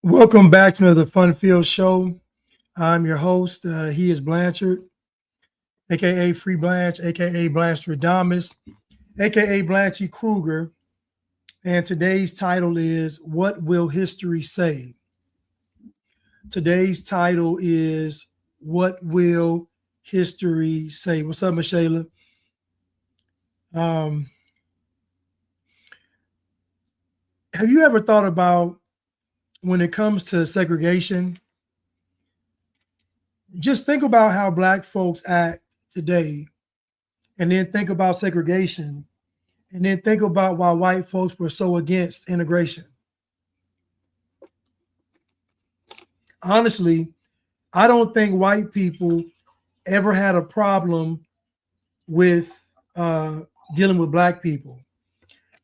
Welcome back to another fun-filled show. I'm your host. He is Blanchard, aka Free Blanche, aka Blanchard aka Blanchy Kruger. And today's title is What Will History Say? Today's title is What Will History Say? What's up, Michelle? Um, have you ever thought about when it comes to segregation? Just think about how Black folks act today, and then think about segregation, and then think about why white folks were so against integration. Honestly, I don't think white people ever had a problem with dealing with Black people.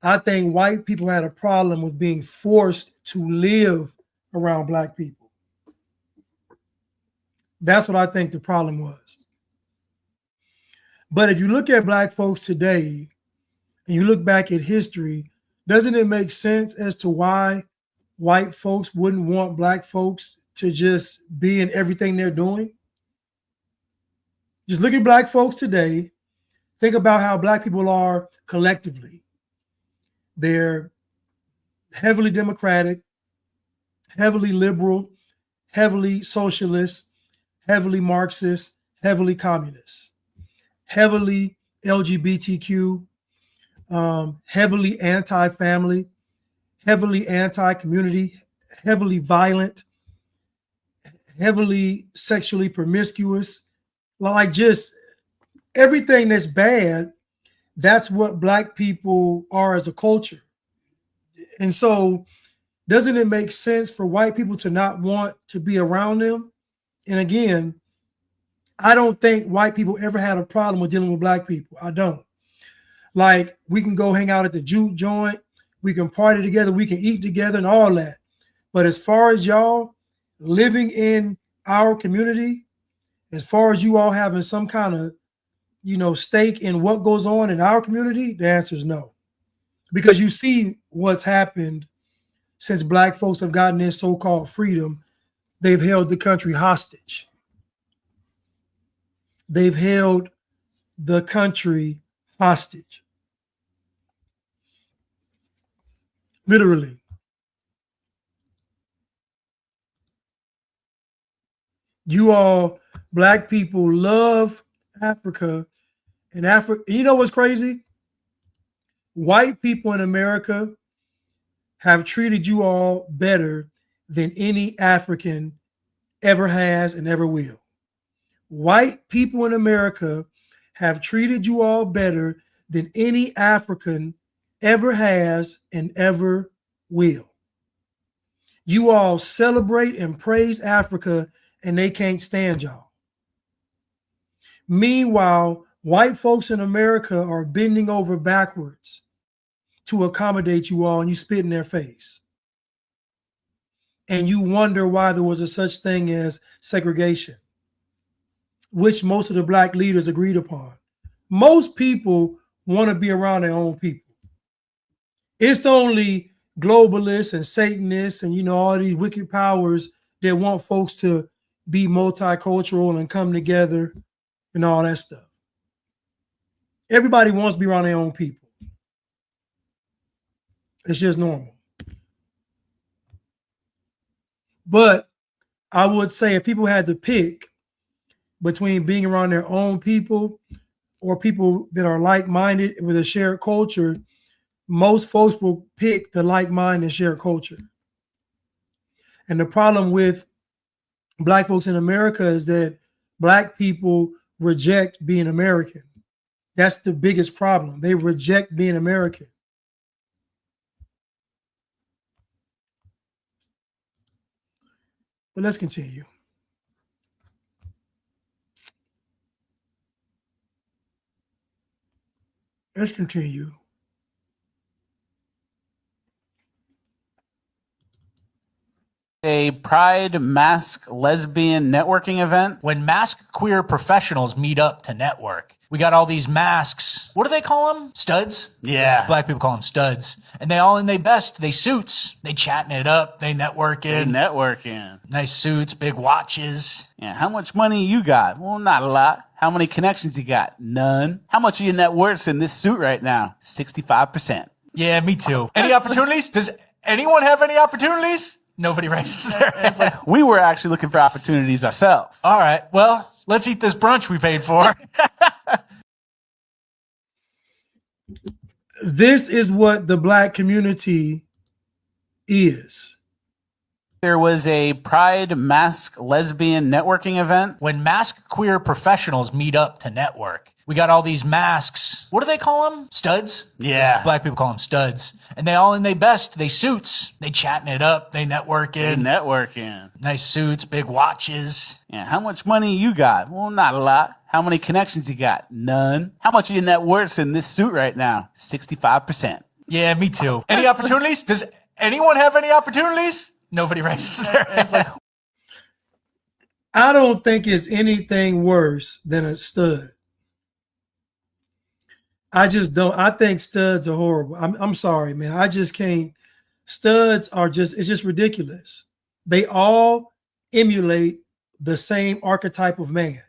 I think white people had a problem with being forced to live around Black people. That's what I think the problem was. But if you look at Black folks today and you look back at history, doesn't it make sense as to why white folks wouldn't want Black folks to just be in everything they're doing? Just look at Black folks today. Think about how Black people are collectively. They're heavily democratic, heavily liberal, heavily socialist, heavily Marxist, heavily communist, heavily LGBTQ, heavily anti-family, heavily anti-community, heavily violent, heavily sexually promiscuous, like just everything that's bad. That's what Black people are as a culture. And so doesn't it make sense for white people to not want to be around them? And again, I don't think white people ever had a problem with dealing with Black people. I don't. Like, we can go hang out at the juke joint, we can party together, we can eat together and all that. But as far as y'all living in our community, as far as you all having some kind of, stake in what goes on in our community, the answer is no. Because you see what's happened since Black folks have gotten their so-called freedom. They've held the country hostage. They've held the country hostage. Literally. You all, Black people, love Africa. And Africa, you know what's crazy? White people in America have treated you all better than any African ever has and ever will. White people in America have treated you all better than any African ever has and ever will. You all celebrate and praise Africa, and they can't stand y'all. Meanwhile, white folks in America are bending over backwards to accommodate you all, and you spit in their face. And you wonder why there was a such thing as segregation, which most of the Black leaders agreed upon. Most people want to be around their own people. It's only globalists and Satanists and, all these wicked powers that want folks to be multicultural and come together and all that stuff. Everybody wants to be around their own people. It's just normal. But I would say if people had to pick between being around their own people or people that are like-minded with a shared culture, most folks will pick the like-minded and shared culture. And the problem with Black folks in America is that Black people reject being American. That's the biggest problem. They reject being American. But let's continue. Let's continue. A Pride Mask Lesbian networking event. When masked queer professionals meet up to network, we got all these masks What do they call them? Studs? Yeah. Black people call them studs. And they all in their best. They suits. They chatting it up. They networking. Networking. Nice suits, big watches. Yeah. How much money you got? Well, not a lot. How many connections you got? None. How much of your net worth's in this suit right now? 65%. Yeah, me too. Any opportunities? Does anyone have any opportunities? Nobody raises their hands. Like, we were actually looking for opportunities ourselves. All right, well, let's eat this brunch we paid for. This is what the black community is. There was a Pride Mask Lesbian networking event. When masked queer professionals meet up to network, we got all these masks. What do they call them? Studs? Yeah. Black people call them studs. And they all in their best. They suits. They chatting it up. They networking. Networking. Nice suits, big watches. Yeah. How much money you got? Well, not a lot. How many connections you got? None. How much of your net worth's in this suit right now? 65%. Yeah, me too. Any opportunities? Does anyone have any opportunities? Nobody raises their hands. Like, I don't think it's anything worse than a stud. I just don't. I think studs are horrible. I'm sorry, man. I just can't. Studs are just, it's just ridiculous. They all emulate the same archetype of man.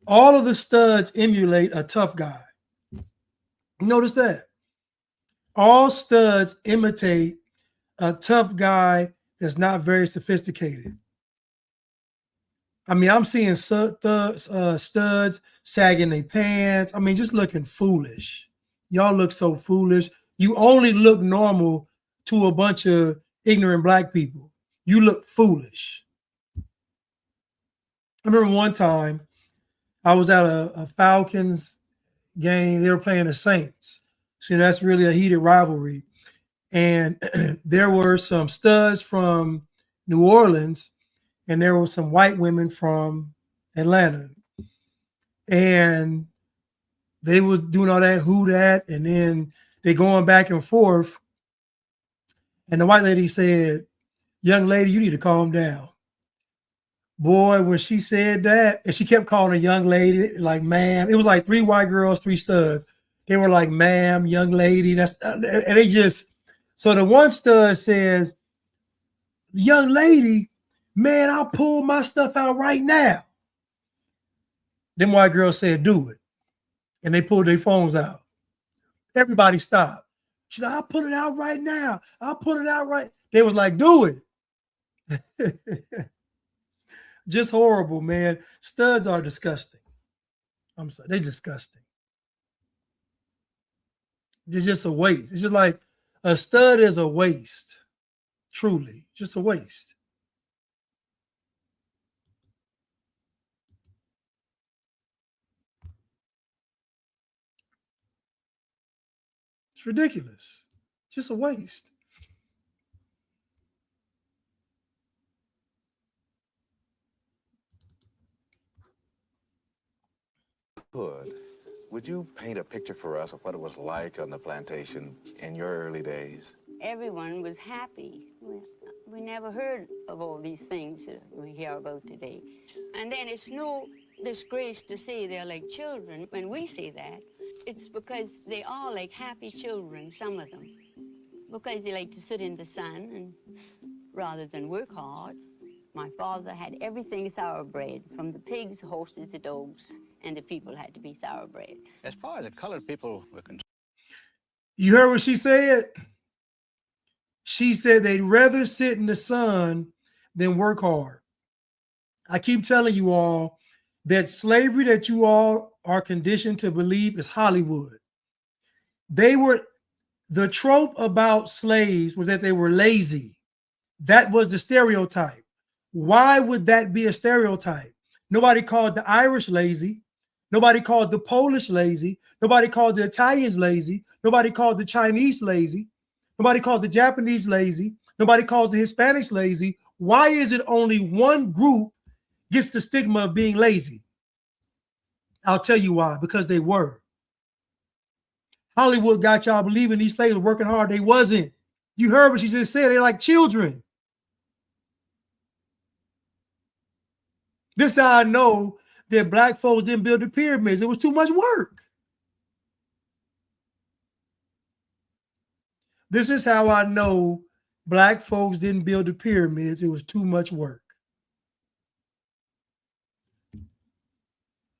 All of the studs emulate a tough guy. Notice that. All studs imitate a tough guy that's not very sophisticated. I mean, I'm seeing studs sagging their pants. I mean, just looking foolish. Y'all look so foolish. You only look normal to a bunch of ignorant black people. You look foolish. I remember one time I was at a Falcons game. They were playing the Saints. See, that's really a heated rivalry. And there were some studs from New Orleans, and there were some white women from Atlanta. And they was doing all that, who that, and then they going back and forth. And the white lady said, "Young lady, you need to calm down." Boy, when she said that, and she kept calling a young lady, like, ma'am. It was like 3 white girls, 3 studs. They were like, ma'am, young lady. And they just, so the one stud says, "Young lady, man, I'll pull my stuff out right now." Them white girls said, "Do it." And they pulled their phones out. Everybody stopped. She said, "I'll put it out right now. I'll put it out right." They was like, "Do it." Just horrible, man. Studs are disgusting. I'm sorry, they're disgusting. They're just a waste. It's just like a stud is a waste. Truly, just a waste. It's ridiculous. Just a waste. Would you paint a picture for us of what it was like on the plantation in your early days? Everyone was happy. We never heard of all these things that we hear about today. And then it's no disgrace to say they're like children. When we say that, it's because they are like happy children, some of them. Because they like to sit in the sun and rather than work hard. My father had everything thoroughbred, from the pigs, the horses, the dogs, and the people had to be thoroughbred. As far as the colored people were concerned. You heard what she said? She said they'd rather sit in the sun than work hard. I keep telling you all that slavery that you all are conditioned to believe is Hollywood. The trope about slaves was that they were lazy. That was the stereotype. Why would that be a stereotype? Nobody called the Irish lazy. Nobody called the Polish lazy. Nobody called the Italians lazy. Nobody called the Chinese lazy. Nobody called the Japanese lazy. Nobody calls the Hispanics lazy. Why is it only one group gets the stigma of being lazy? I'll tell you why. Because they were. Hollywood got y'all believing these slaves were working hard. They wasn't. You heard what she just said. They're like children. This is how I know that black folks didn't build the pyramids. It was too much work. This is how I know black folks didn't build the pyramids. It was too much work.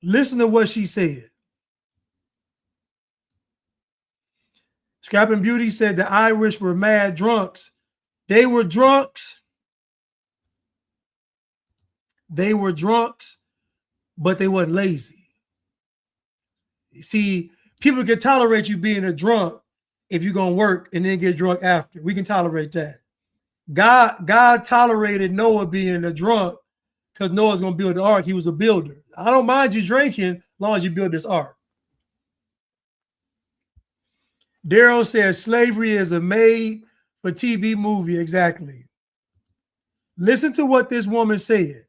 Listen to what she said. Scrapping Beauty said the Irish were mad drunks. They were drunks. They were drunks, but they weren't lazy. See, people can tolerate you being a drunk if you're going to work and then get drunk after. We can tolerate that. God tolerated Noah being a drunk because Noah's going to build the ark. He was a builder. I don't mind you drinking as long as you build this ark. Daryl says slavery is a made for TV movie. Exactly. Listen to what this woman said.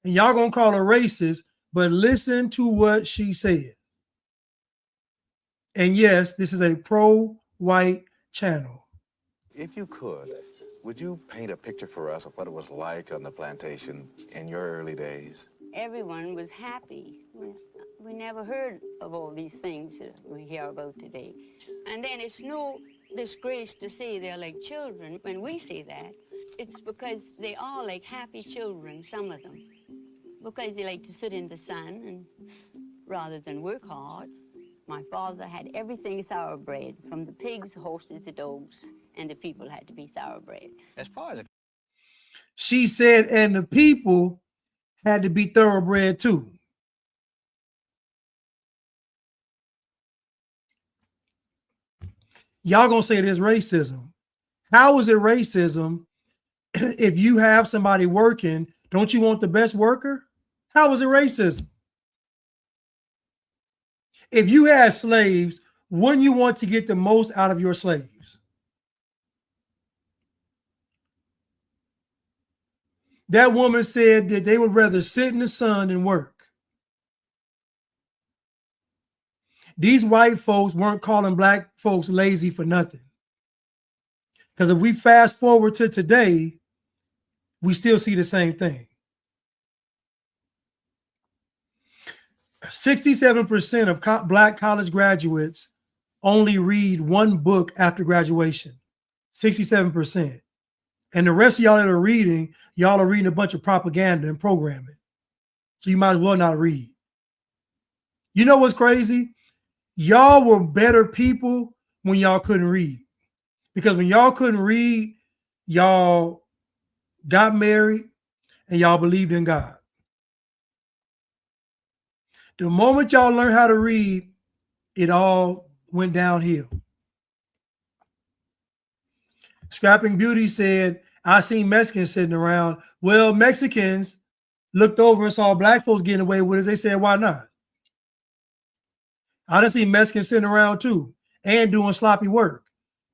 And y'all going to call her racist, but listen to what she said. And yes, this is a pro-white channel. If you could, would you paint a picture for us of what it was like on the plantation in your early days? Everyone was happy. We never heard of all these things that we hear about today. And then it's no disgrace to say they're like children. When we say that, it's because they are like happy children, some of them. Because they like to sit in the sun and rather than work hard. My father had everything thoroughbred, from the pigs, horses, the dogs, and the people had to be thoroughbred. As far as She said, and the people had to be thoroughbred too. Y'all gonna say there's racism. How is it racism if you have somebody working? Don't you want the best worker? How is it racism? If you had slaves, wouldn't you want to get the most out of your slaves? That woman said that they would rather sit in the sun and work. These white folks weren't calling black folks lazy for nothing. Because if we fast forward to today, we still see the same thing. 67% of black college graduates only read one book after graduation. 67%. And the rest of y'all that are reading, y'all are reading a bunch of propaganda and programming. So you might as well not read. You know what's crazy? Y'all were better people when y'all couldn't read. Because when y'all couldn't read, y'all got married and y'all believed in God. The moment y'all learned how to read, it all went downhill. Scrapping Beauty said, I seen Mexicans sitting around. Well, Mexicans looked over and saw black folks getting away with it. They said, why not? I done seen Mexicans sitting around too and doing sloppy work.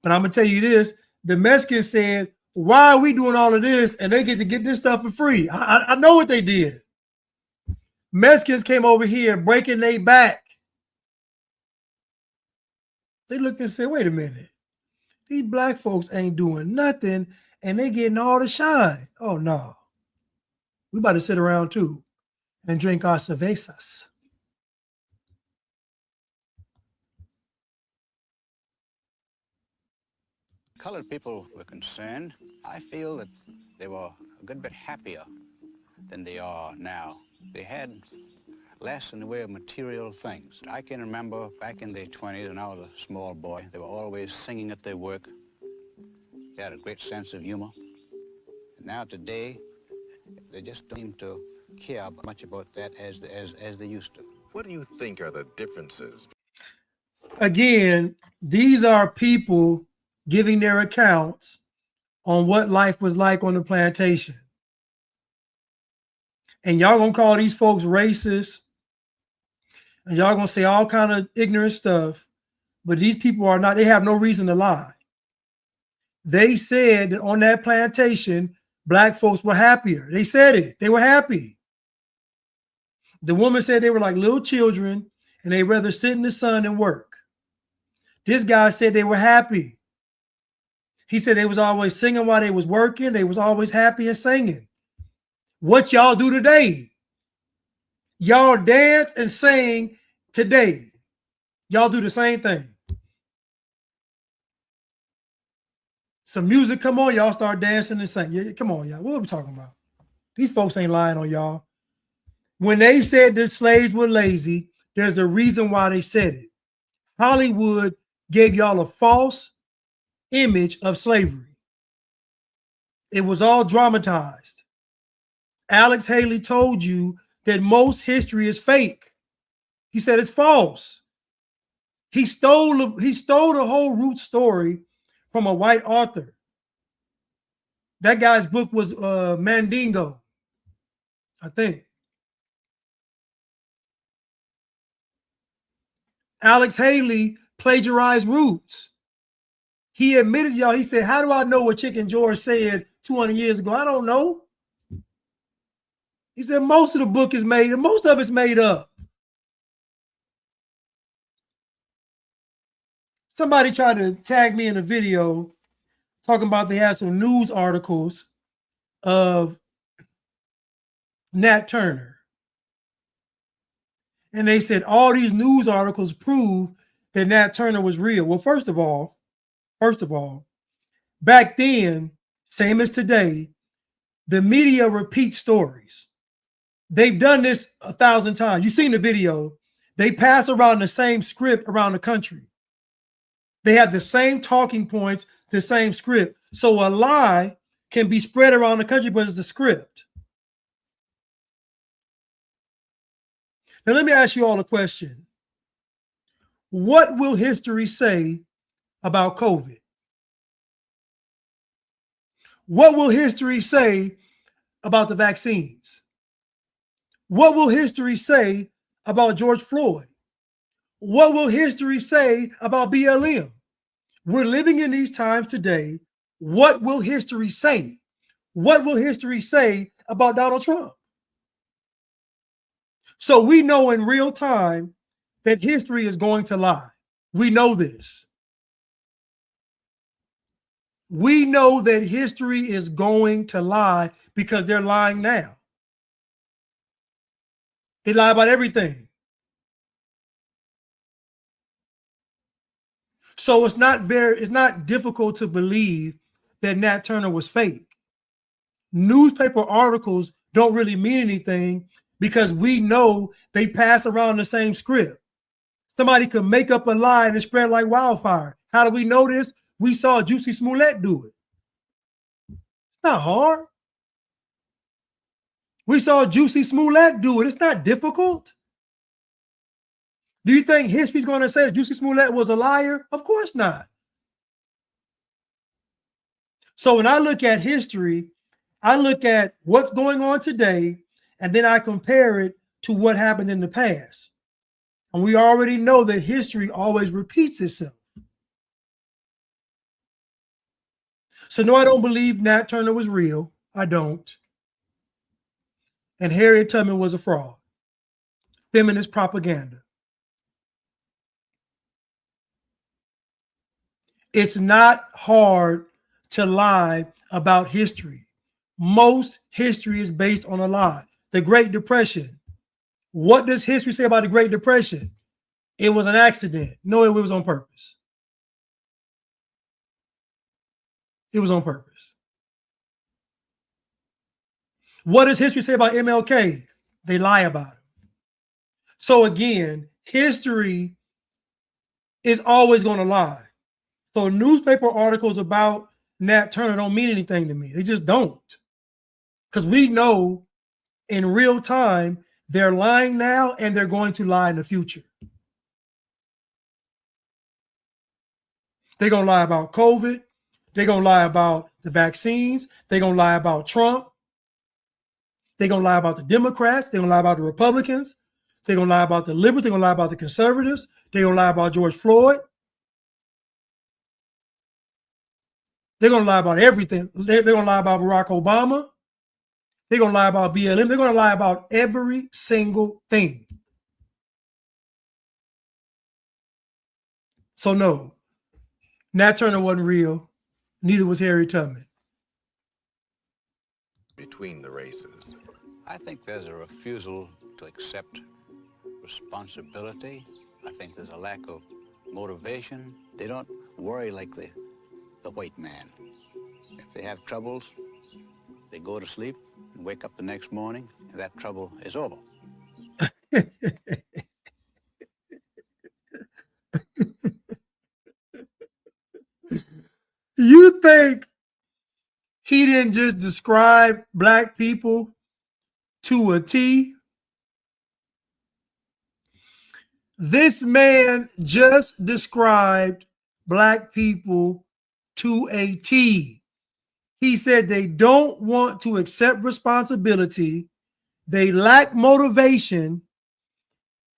But I'm going to tell you this. The Mexicans said, why are we doing all of this? And they get to get this stuff for free. I know what they did. Mexicans came over here breaking their back. They looked and said, wait a minute. These black folks ain't doing nothing and they getting all the shine. Oh, no. We about to sit around too and drink our cervezas. colored people were concerned, I feel that they were a good bit happier than they are now. They had less in the way of material things. I can remember back in the 20s when I was a small boy, they were always singing at their work. They had a great sense of humor. And now today, they just don't seem to care much about that as they used to. What do you think are the differences? Again, these are people giving their accounts on what life was like on the plantation. And y'all gonna call these folks racist, and y'all gonna say all kind of ignorant stuff, but these people are not, they have no reason to lie. They said that on that plantation, black folks were happier. They said it, they were happy. The woman said they were like little children and they'd rather sit in the sun and work. This guy said they were happy. He said they was always singing while they was working. They was always happy and singing. What y'all do today? Y'all dance and sing today. Y'all do the same thing. Some music come on, y'all start dancing and singing. Yeah, come on, y'all. What are we talking about? These folks ain't lying on y'all. When they said that slaves were lazy, there's a reason why they said it. Hollywood gave y'all a false image of slavery. It was all dramatized. Alex Haley told you that most history is fake. He said it's false. He stole the whole root story from a white author. That guy's book was Mandingo, I think. Alex Haley plagiarized roots. He admitted, y'all, he said, how do I know what Chicken George said 200 years ago? I don't know. He said most of the book is made, most of it's made up. Somebody tried to tag me in a video talking about they had some news articles of Nat Turner. And they said all these news articles prove that Nat Turner was real. Well, first of all, back then, same as today, the media repeats stories. They've done this 1,000 times. You've seen the video. They pass around the same script around the country. They have the same talking points, the same script. So a lie can be spread around the country, but it's a script. Now, let me ask you all a question. What will history say about COVID? What will history say about the vaccines? What will history say about George Floyd? What will history say about BLM? We're living in these times today. What will history say? What will history say about Donald Trump? So we know in real time that history is going to lie. We know this. We know that history is going to lie because they're lying now. They lie about everything. So it's not difficult to believe that Nat Turner was fake. Newspaper articles don't really mean anything because we know they pass around the same script. Somebody could make up a lie and it spread like wildfire. How do we know this? We saw Juicy Smollett do it. It's not hard. We saw Juicy Smollett do it. It's not difficult. Do you think history's going to say that Juicy Smollett was a liar? Of course not. So when I look at history, I look at what's going on today, and then I compare it to what happened in the past. And we already know that history always repeats itself. So no, I don't believe Nat Turner was real. I don't. And Harriet Tubman was a fraud. Feminist propaganda. It's not hard to lie about history. Most history is based on a lie. The Great Depression. What does history say about the Great Depression? It was an accident. No, it was on purpose. It was on purpose. What does history say about MLK? They lie about it. So again, history is always going to lie. So newspaper articles about Nat Turner don't mean anything to me. They just don't. Because we know in real time, they're lying now and they're going to lie in the future. They're going to lie about COVID. They're going to lie about the vaccines. They're going to lie about Trump. They're going to lie about the Democrats. They're going to lie about the Republicans. They're going to lie about the liberals. They're going to lie about the conservatives. They're going to lie about George Floyd. They're going to lie about everything. They're going to lie about Barack Obama. They're going to lie about BLM. They're going to lie about every single thing. So no, Nat Turner wasn't real. Neither was Harriet Tubman. Between the races. I think there's a refusal to accept responsibility. I think there's a lack of motivation. They don't worry like the white man. If they have troubles, they go to sleep and wake up the next morning, and that trouble is over. You think he didn't just describe black people to a T? This man just described black people to a T. He said they don't want to accept responsibility, they lack motivation,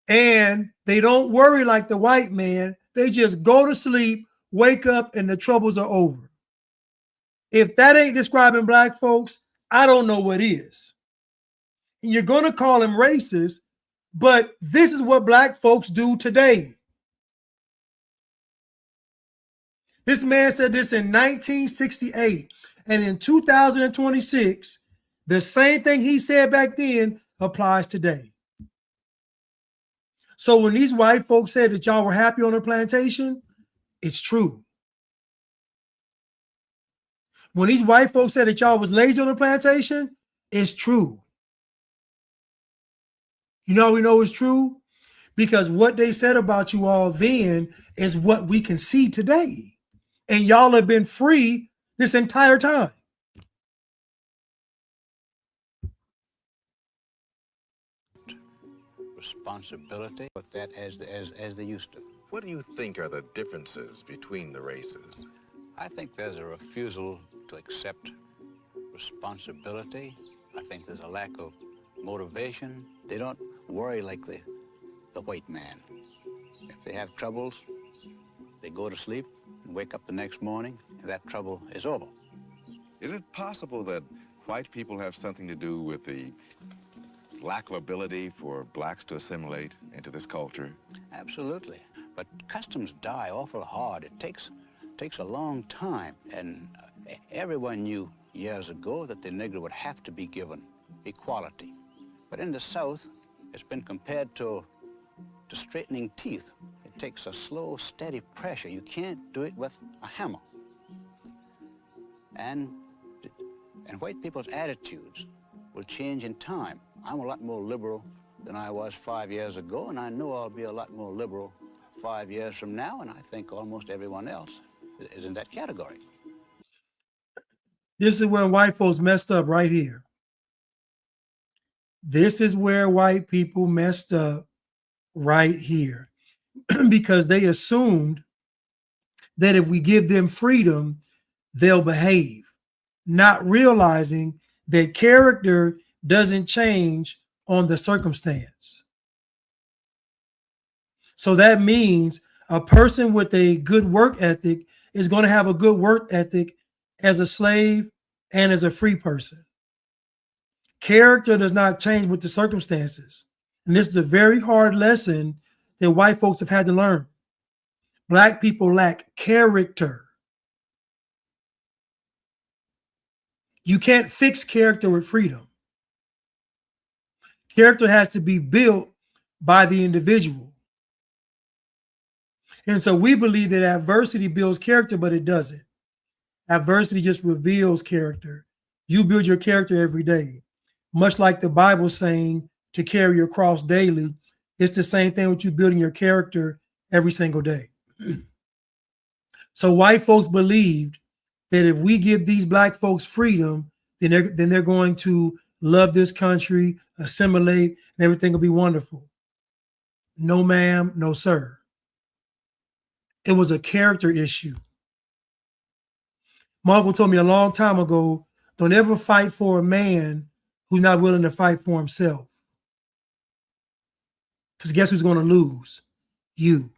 and they don't worry like the white man. They just go to sleep, wake up, and the troubles are over. If that ain't describing black folks, I don't know what is. And you're going to call him racist, but this is what black folks do today. This man said this in 1968. And in 2026, the same thing he said back then applies today. So when these white folks said that y'all were happy on the plantation, it's true. When these white folks said that y'all was lazy on the plantation, it's true. You know how we know it's true? Because what they said about you all then is what we can see today. And y'all have been free this entire time. Responsibility, but that as they used to. What do you think are the differences between the races? I think there's a refusal to accept responsibility. I think there's a lack of motivation. They don't worry like the white man. If they have troubles, they go to sleep and wake up the next morning, and that trouble is over. Is it possible that white people have something to do with the lack of ability for blacks to assimilate into this culture? Absolutely. But customs die awful hard. It takes a long time. And everyone knew years ago that the Negro would have to be given equality. But in the South, it's been compared to straightening teeth. It takes a slow, steady pressure. You can't do it with a hammer. And white people's attitudes will change in time. I'm a lot more liberal than I was 5 years ago, and I know I'll be a lot more liberal 5 years from now, and I think almost everyone else is in that category. This is where white folks messed up right here. This is where white people messed up right here. Because they assumed that if we give them freedom, they'll behave, not realizing that character doesn't change on the circumstance. So that means a person with a good work ethic is going to have a good work ethic as a slave and as a free person. Character does not change with the circumstances. And this is a very hard lesson that white folks have had to learn. Black people lack character. You can't fix character with freedom. Character has to be built by the individual. And so we believe that adversity builds character, but it doesn't. Adversity just reveals character. You build your character every day. Much like the Bible saying to carry your cross daily, it's the same thing with you building your character every single day. So white folks believed that if we give these black folks freedom, then they're going to love this country, assimilate, and everything will be wonderful. No, ma'am, no, sir. It was a character issue. My uncle told me a long time ago, don't ever fight for a man who's not willing to fight for himself. Because guess who's going to lose? You.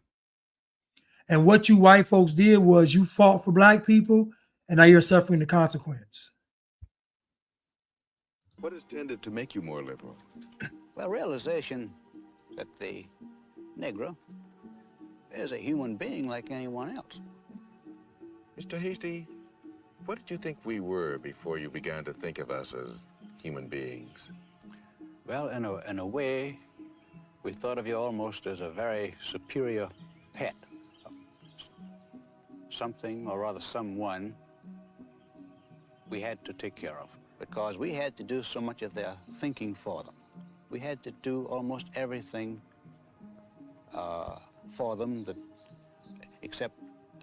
And what you white folks did was you fought for black people, and now you're suffering the consequence. What has tended to make you more liberal? Well, realization that the Negro is a human being like anyone else. Mr. Hasty, what did you think we were before you began to think of us as human beings? Well, in a way, we thought of you almost as a very superior pet. Something, or rather someone, we had to take care of because we had to do so much of their thinking for them. We had to do almost everything for them that, except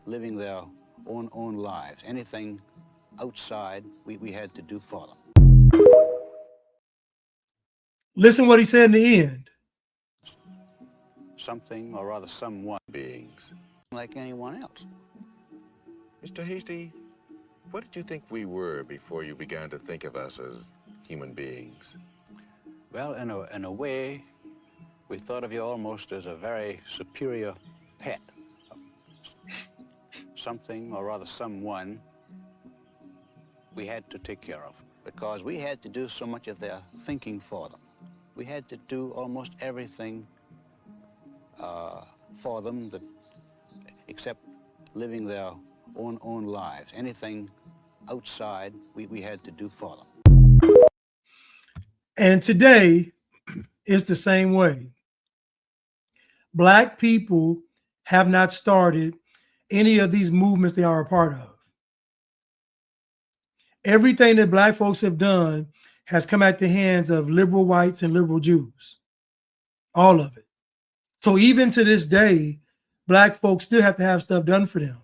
living their own lives. Anything outside, we had to do for them. Listen what he said in the end. Something, or rather someone, Beings. like anyone else. Mr. Hasty, what did you think we were before you began to think of us as human beings? Well, in a way, we thought of you almost as a very superior pet. Something, or rather someone, we had to take care of because we had to do so much of their thinking for them. We had to do almost everything for them that, except living their own lives. Anything outside, we had to do for them. And today, it's the same way. Black people have not started any of these movements they are a part of. Everything that Black folks have done has come at the hands of liberal whites and liberal Jews. All of it. So even to this day, Black folks still have to have stuff done for them.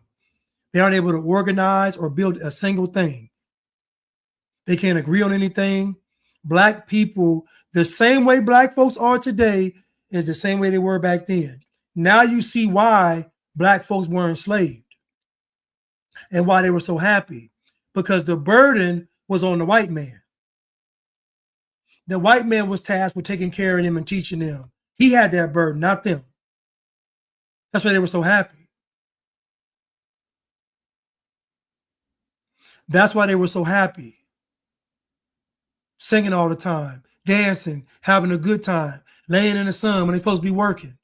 They aren't able to organize or build a single thing. They can't agree on anything. Black people, the same way Black folks are today is the same way they were back then. Now you see why Black folks were enslaved and why they were so happy, because the burden was on the white man. The white man was tasked with taking care of them and teaching them. He had that burden, not them. That's why they were so happy. That's why they were so happy. Singing all the time, dancing, having a good time, laying in the sun when they're supposed to be working.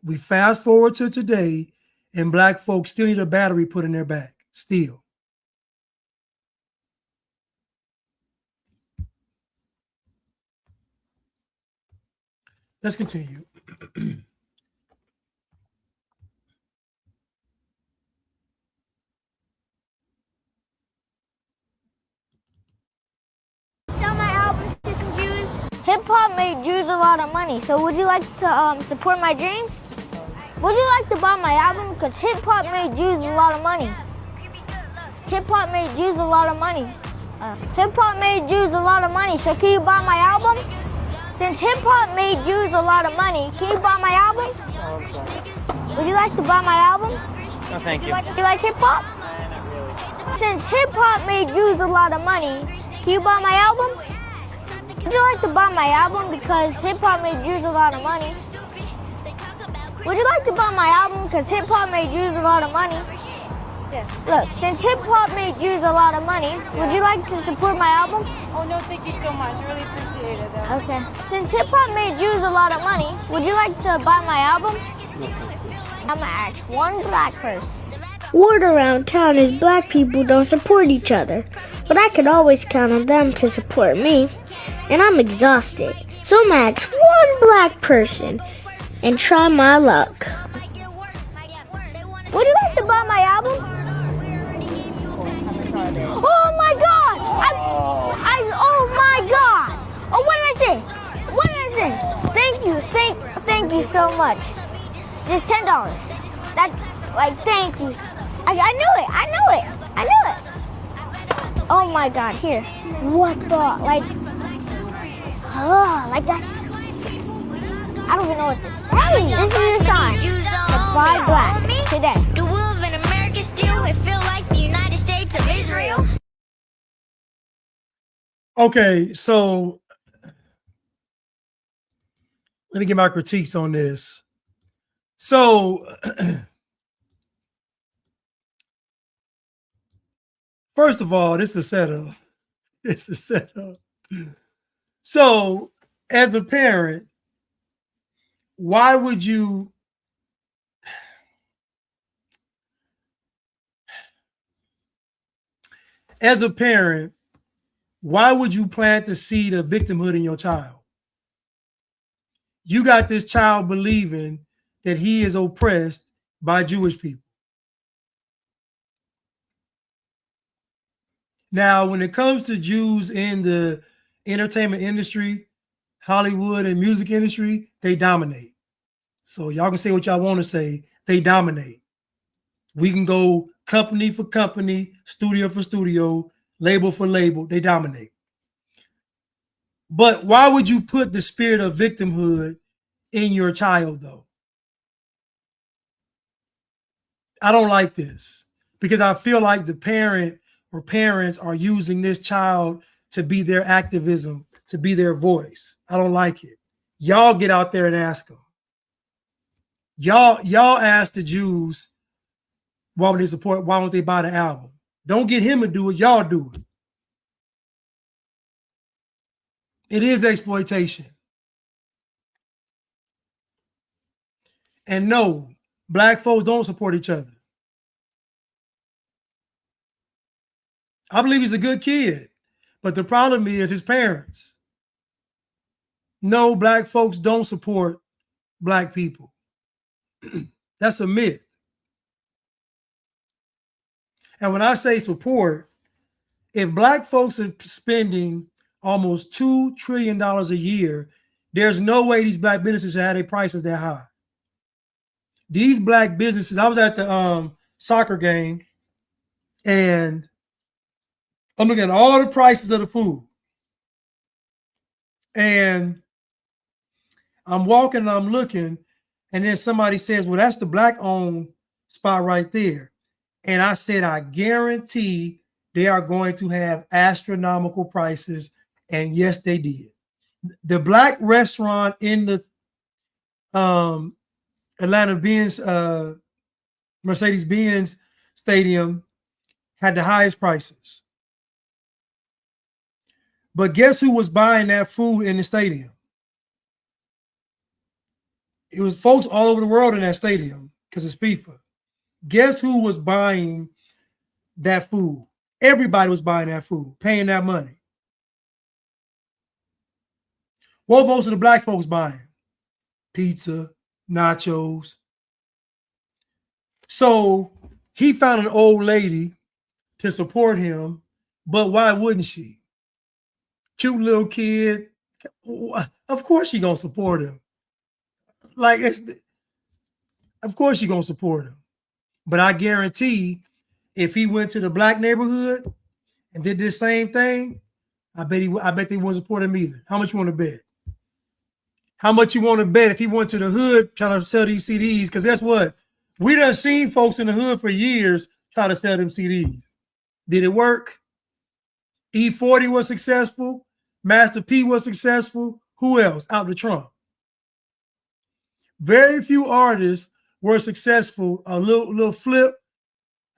We fast forward to today, and Black folks still need a battery put in their back, still. Let's continue. Sell my albums to some Jews. Hip hop made Jews a lot of money. So would you like to support my dreams? Would you like to buy my album? Because hip hop made Jews a lot of money. Hip hop made Jews a lot of money. Hip hop made Jews a lot of money. So can you buy my album? Since hip hop made Jews a lot of money, can you buy my album? Would you like to buy my album? No, thank you. Do you like hip hop? Not really. Since hip hop made Jews a lot of money, can you buy my album? Would you like to buy my album because hip hop made Jews a lot of money? Would you like to buy my album because hip hop made Jews a lot of money? Yes. Look, since hip hop made Jews a lot of money, would you like to support my album? Oh, no, thank you so much. I really appreciate it. Okay. Since hip hop made Jews a lot of money, would you like to buy my album? I'm gonna ask one Black person. Word around town is Black people don't support each other, but I could always count on them to support me, and I'm exhausted. So I'm gonna ask one Black person and try my luck. Would you like to buy my album? Oh my God! Oh my God! Oh, what did I say? What did I say? Thank you so much. Just $10. That's like, thank you. I knew it. Oh my God, here. What the, like that. I don't even know what to say. This is your sign to buy Black today. The will of an American still, it feel like the United States of Israel. Okay, so let me get my critiques on this. So first of all, this is a setup. It's a setup. So as a parent, why would you plant the seed of victimhood in your child? You got this child believing that he is oppressed by Jewish people. Now, when it comes to Jews in the entertainment industry, Hollywood and music industry, they dominate. So y'all can say what y'all want to say. They dominate. We can go company for company, studio for studio, label for label. They dominate. But why would you put the spirit of victimhood in your child, though? I don't like this because I feel like the parent or parents are using this child to be their activism, to be their voice. I don't like it. Y'all get out there and ask them. Y'all ask the Jews why would they support, why won't they buy the album? Don't get him to do it, y'all do it. It is exploitation. And no, black folks don't support each other. I believe he's a good kid, but the problem is his parents. No, black folks don't support black people. That's a myth. And when I say support, if black folks are spending almost $2 trillion a year, there's no way these black businesses should have their prices that high. These black businesses, I was at the soccer game and I'm looking at all the prices of the food. And I'm walking and I'm looking, and then somebody says, well, that's the black-owned spot right there. And I said, I guarantee they are going to have astronomical prices. And yes, they did. The black restaurant in the Atlanta Benz, Mercedes-Benz Stadium had the highest prices. But guess who was buying that food in the stadium? It was folks all over the world in that stadium because it's FIFA. Guess who was buying that food? Everybody was buying that food, paying that money. What most of the black folks buying? Pizza, nachos. So he found an old lady to support him, but why wouldn't she? Cute little kid. Of course she gonna support him. Like of course she gonna support him. But I guarantee if he went to the black neighborhood and did this same thing, I bet they wouldn't support him either. How much you want to bet? How much you want to bet if he went to the hood trying to sell these CDs? Because guess what? We done seen folks in the hood for years try to sell them CDs. Did it work? E40 was successful. Master P was successful. Who else? Out the trunk. Very few artists were successful. A little flip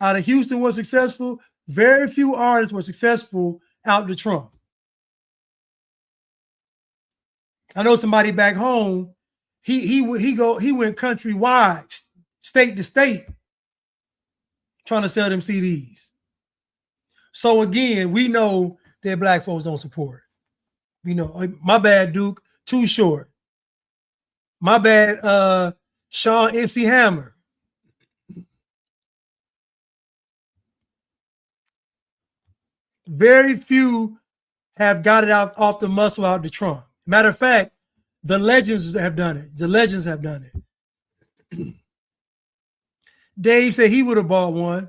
out of Houston was successful. Very few artists were successful out the trunk. I know somebody back home. He went countrywide, state to state, trying to sell them CDs. So again, we know that black folks don't support. You know, my bad, Duke. Too short. My bad, Sean MC Hammer. Very few have got it out off the muscle out the trunk. Matter of fact, the legends have done it. The legends have done it. Dave said he would have bought one.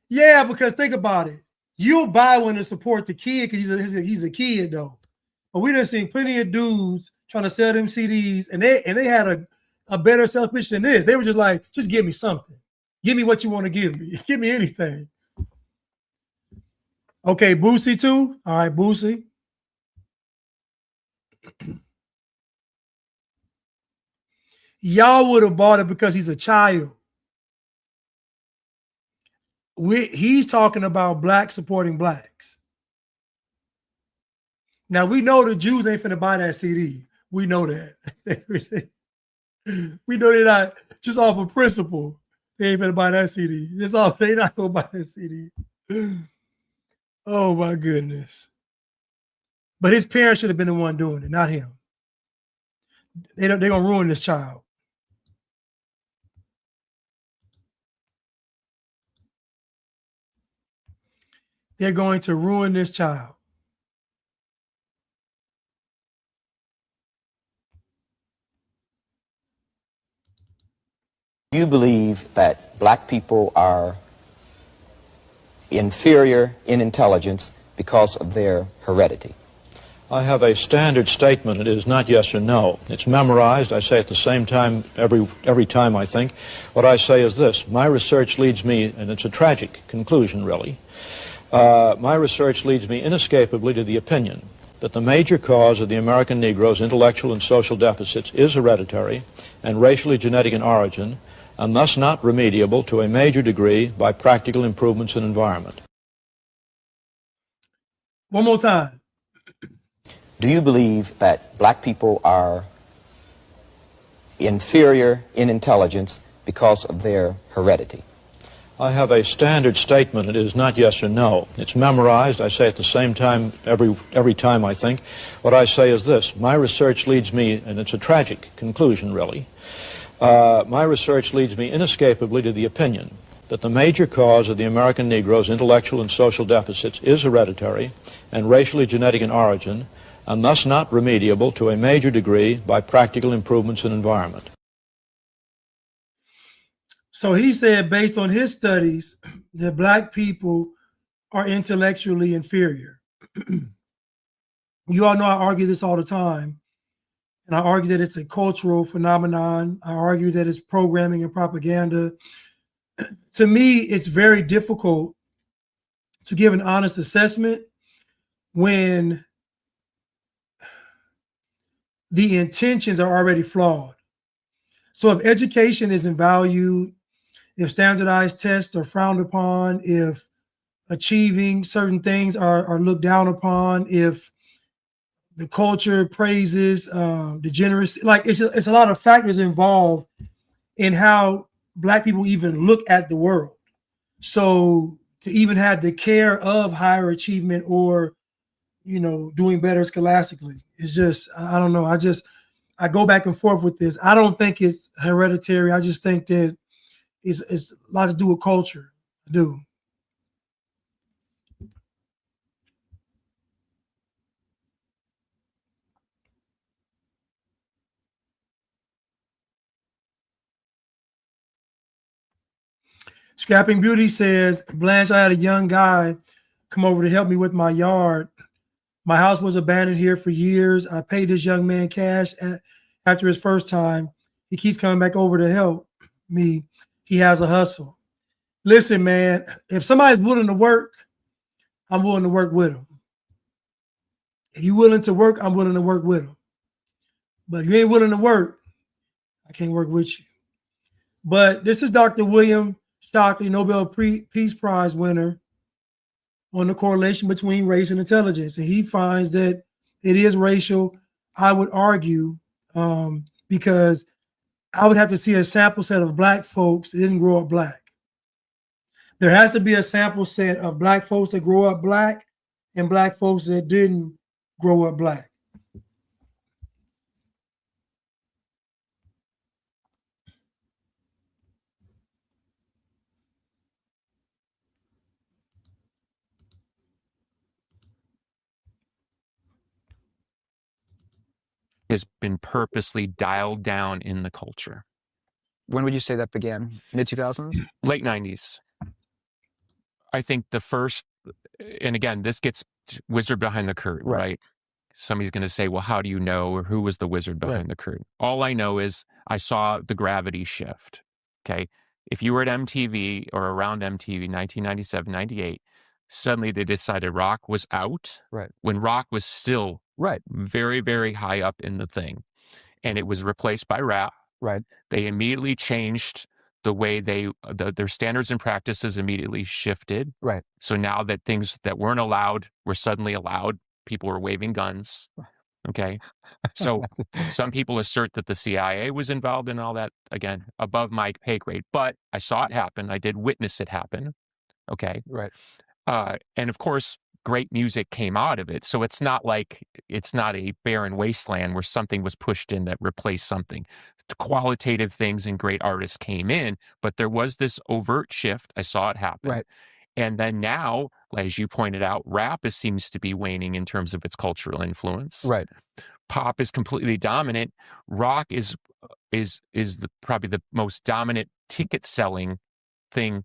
Yeah, because think about it. You'll buy one to support the kid because he's a kid though. But we done seen plenty of dudes trying to sell them CDs, and they had a better sales pitch than this. They were just like, just give me something. Give me what you want to give me. Give me anything. Okay, Boosie too. All right, Boosie. Y'all would have bought it because he's a child. He's talking about blacks supporting blacks. Now, we know the Jews ain't finna buy that CD. We know that. We know they're not, just off of principle, they ain't finna buy that CD. They're not gonna buy that CD. Oh my goodness. But his parents should have been the one doing it, not him. They're gonna ruin this child. they're going to ruin this child. Do you believe that black people are inferior in intelligence because of their heredity? I have a standard statement. It is not yes or no. It's memorized. I say at the same time every time I think. What I say is this. My research leads me, and it's a tragic conclusion really, my research leads me inescapably to the opinion that the major cause of the American Negro's intellectual and social deficits is hereditary and racially genetic in origin, and thus not remediable to a major degree by practical improvements in environment. One more time. Do you believe that black people are inferior in intelligence because of their heredity? I have a standard statement. It is not yes or no. It's memorized. I say at the same time every time I think. What I say is this. My research leads me, and it's a tragic conclusion really, my research leads me inescapably to the opinion that the major cause of the American Negro's intellectual and social deficits is hereditary and racially genetic in origin, and thus not remediable to a major degree by practical improvements in environment. So he said, based on his studies, that black people are intellectually inferior. You all know I argue this all the time. And I argue that it's a cultural phenomenon. I argue that it's programming and propaganda. To me, it's very difficult to give an honest assessment when the intentions are already flawed. So if education isn't valued, if standardized tests are frowned upon, if achieving certain things are looked down upon, if the culture praises degeneracy, like it's a lot of factors involved in how black people even look at the world. So to even have the care of higher achievement or, you know, doing better scholastically, it's just, I don't know. I go back and forth with this. I don't think it's hereditary. I just think that it's a lot to do with culture. I do. Scrapping Beauty says, Blanche, I had a young guy come over to help me with my yard. My house was abandoned here for years. I paid this young man cash after his first time. He keeps coming back over to help me. He has a hustle. Listen, man, if somebody's willing to work, I'm willing to work with them. If you're willing to work, I'm willing to work with them. But if you ain't willing to work, I can't work with you. But this is Dr. William Shockley, Nobel Peace Prize winner, on the correlation between race and intelligence. And he finds that it is racial, I would argue, because I would have to see a sample set of black folks that didn't grow up black. There has to be a sample set of black folks that grow up black and black folks that didn't grow up black. Has been purposely dialed down in the culture. When would you say that began? Mid-2000s? Late 90s. I think the first, and again, this gets wizard behind the curtain, right? Somebody's going to say, well, how do you know, or who was the wizard behind the curtain? All I know is I saw the gravity shift, okay? If you were at MTV or around MTV, 1997, 98, suddenly they decided rock was out, when rock was still very, very high up in the thing. And it was replaced by rap. They immediately changed the way their standards and practices immediately shifted. So now that things that weren't allowed were suddenly allowed, people were waving guns. Okay. So some people assert that the CIA was involved in all that, again, above my pay grade, but I saw it happen. I did witness it happen. Okay. And of course, great music came out of it. So it's not like it's not a barren wasteland where something was pushed in that replaced something. Qualitative things and great artists came in, but there was this overt shift. I saw it happen. And then now, as you pointed out, rap seems to be waning in terms of its cultural influence. Right. Pop is completely dominant. Rock is probably the most dominant ticket selling thing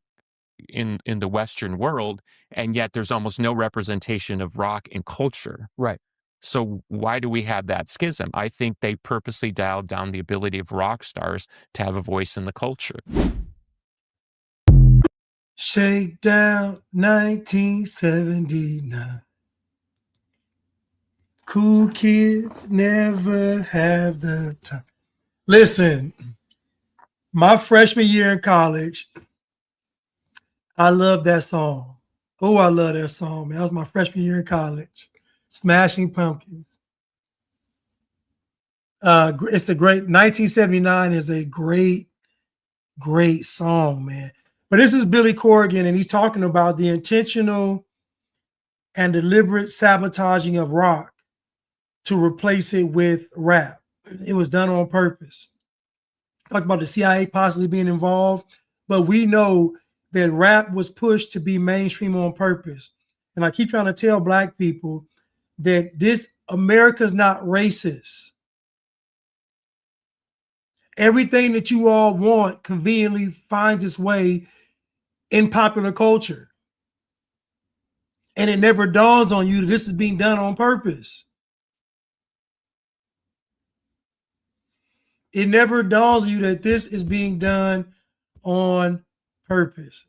in the Western world, and yet there's almost no representation of rock in culture. Right. So why do we have that schism? I think they purposely dialed down the ability of rock stars to have a voice in the culture. Shakedown 1979. Cool kids never have the time. Listen, my freshman year in college, I love that song. Oh, I love that song, man. That was my freshman year in college. Smashing Pumpkins. It's a great 1979 is a great song, man. But this is Billy Corgan, and he's talking about the intentional and deliberate sabotaging of rock to replace it with rap. It was done on purpose. Talk about the CIA possibly being involved, but we know that rap was pushed to be mainstream on purpose. And I keep trying to tell Black people that America's not racist. Everything that you all want conveniently finds its way in popular culture. And it never dawns on you that this is being done on purpose. It never dawns on you that this is being done on purpose.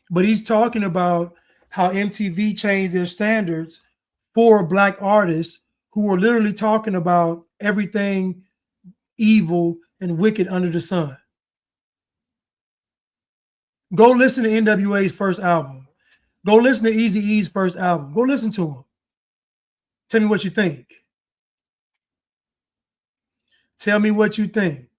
But he's talking about how MTV changed their standards for Black artists who were literally talking about everything evil and wicked under the sun. Go listen to NWA's first album. Go listen to Eazy-E's first album. Go listen to him. Tell me what you think. Tell me what you think.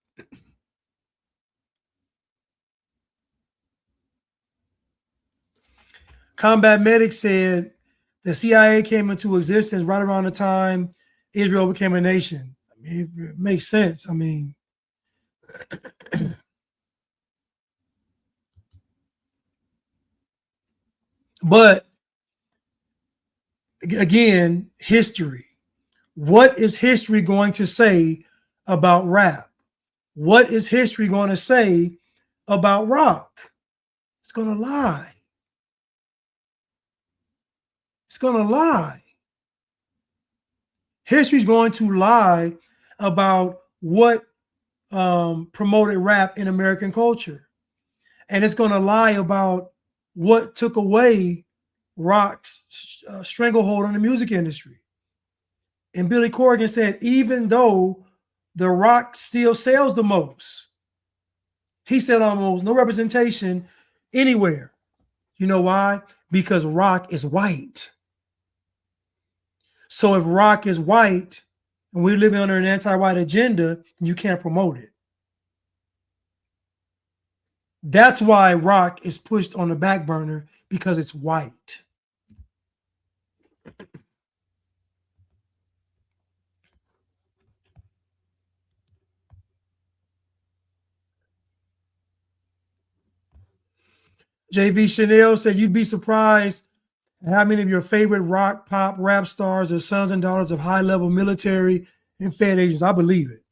Combat Medic said the CIA came into existence right around the time Israel became a nation. I mean, it makes sense. I mean, but again, history. What is history going to say about rap? What is history going to say about rock? It's going to lie. It's going to lie. History's going to lie about what promoted rap in American culture. And it's going to lie about what took away rock's stranglehold on the music industry. And Billy Corgan said, even though the rock still sells the most, he said almost no representation anywhere. You know why? Because rock is white. So if rock is white and we're living under an anti-white agenda, you can't promote it. That's why rock is pushed on the back burner, because it's white. JV Chanel said, you'd be surprised at how many of your favorite rock, pop, rap stars are sons and daughters of high-level military and Fed agents. I believe it.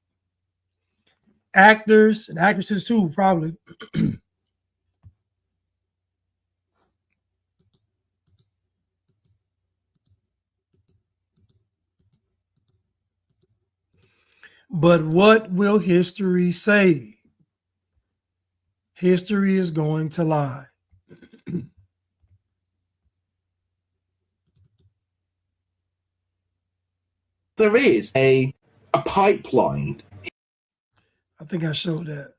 Actors and actresses too, probably. But what will history say? History is going to lie. There is a pipeline. I think I showed that.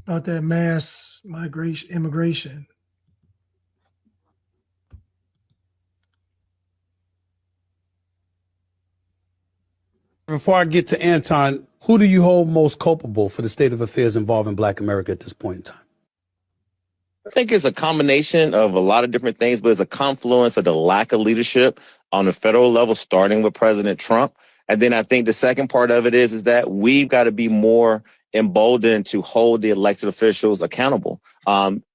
About that mass immigration. Before I get to Anton, who do you hold most culpable for the state of affairs involving Black America at this point in time? I think it's a combination of a lot of different things, but it's a confluence of the lack of leadership on the federal level, starting with President Trump, And then I think the second part of it is that we've got to be more emboldened to hold the elected officials accountable.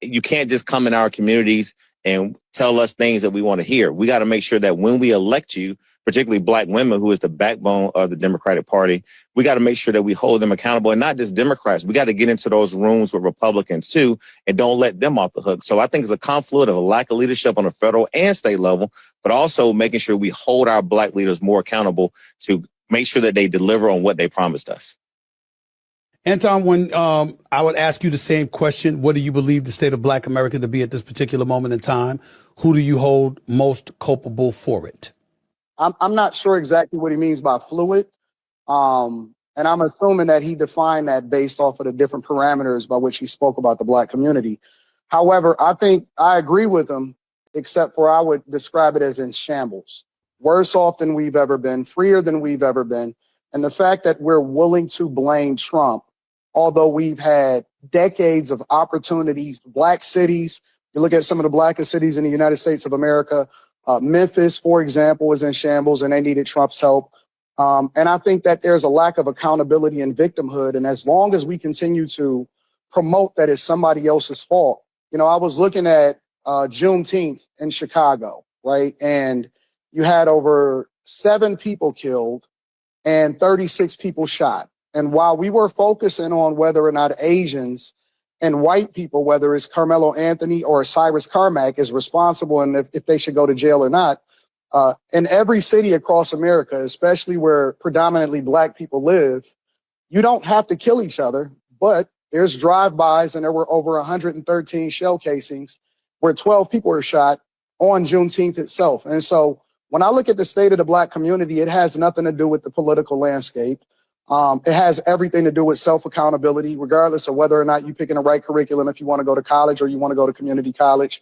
You can't just come in our communities and tell us things that we want to hear. We got to make sure that when we elect you, particularly Black women, who is the backbone of the Democratic Party, we got to make sure that we hold them accountable, and not just Democrats. We got to get into those rooms with Republicans too, and don't let them off the hook. So I think it's a confluence of a lack of leadership on the federal and state level, but also making sure we hold our Black leaders more accountable to make sure that they deliver on what they promised us. Anton, when I would ask you the same question, what do you believe the state of Black America to be at this particular moment in time? Who do you hold most culpable for it? I'm not sure exactly what he means by fluid. And I'm assuming that he defined that based off of the different parameters by which he spoke about the Black community. However, I think I agree with him, except for I would describe it as in shambles. Worse off than we've ever been, freer than we've ever been. And the fact that we're willing to blame Trump, although we've had decades of opportunities, Black cities, you look at some of the blackest cities in the United States of America, Memphis, for example, was in shambles and they needed Trump's help. And I think that there's a lack of accountability and victimhood. And as long as we continue to promote that it's somebody else's fault, you know, I was looking at Juneteenth in Chicago, right? And you had over 7 people killed and 36 people shot. And while we were focusing on whether or not Asians and white people, whether it's Carmelo Anthony or Cyrus Carmack, is responsible and if they should go to jail or not, in every city across America, especially where predominantly Black people live, you don't have to kill each other, but there's drive-bys, and there were over 113 shell casings where 12 people were shot on Juneteenth itself. And so when I look at the state of the Black community, it has nothing to do with the political landscape. It has everything to do with self-accountability, regardless of whether or not you're picking the right curriculum, if you want to go to college or you want to go to community college.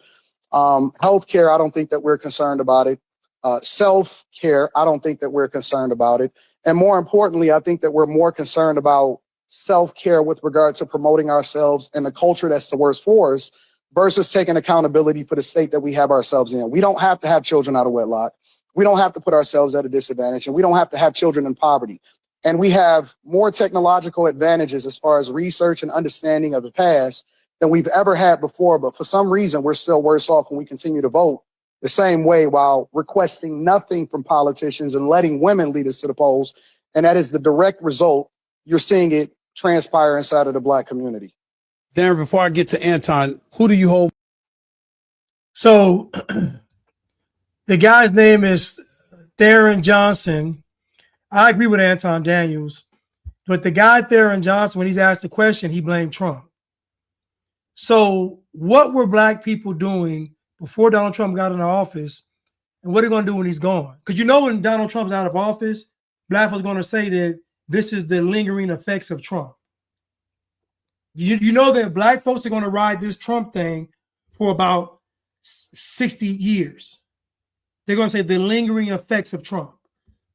Healthcare, I don't think that we're concerned about it. Self-care, I don't think that we're concerned about it. And more importantly, I think that we're more concerned about self-care with regard to promoting ourselves and the culture that's the worst for us versus taking accountability for the state that we have ourselves in. We don't have to have children out of wedlock. We don't have to put ourselves at a disadvantage, and we don't have to have children in poverty. And we have more technological advantages as far as research and understanding of the past than we've ever had before. But for some reason, we're still worse off when we continue to vote the same way while requesting nothing from politicians and letting women lead us to the polls. And that is the direct result. You're seeing it transpire inside of the Black community. Darren, before I get to Anton, who do you hold? So the guy's name is Theron Johnson. I agree with Anton Daniels, but the guy Theron Johnson, when he's asked the question, he blamed Trump. So what were Black people doing before Donald Trump got into office, and what are they going to do when he's gone? Because you know when Donald Trump's out of office, Black folks are going to say that this is the lingering effects of Trump. You know that Black folks are going to ride this Trump thing for about 60 years. They're going to say the lingering effects of Trump.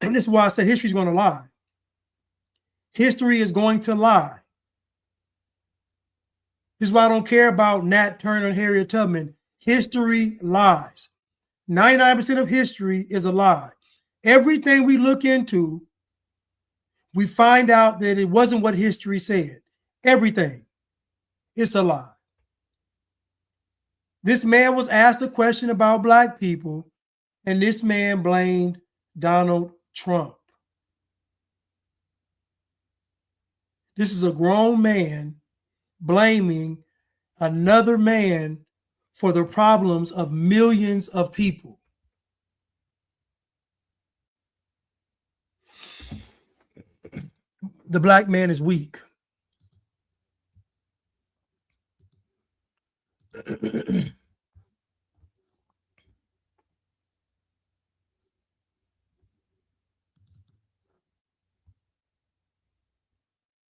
And this is why I said history is going to lie. History is going to lie. This is why I don't care about Nat Turner and Harriet Tubman. History lies. 99% of history is a lie. Everything we look into, we find out that it wasn't what history said. Everything. It's a lie. This man was asked a question about Black people, and this man blamed Donald Trump. This is a grown man blaming another man for the problems of millions of people. The Black man is weak.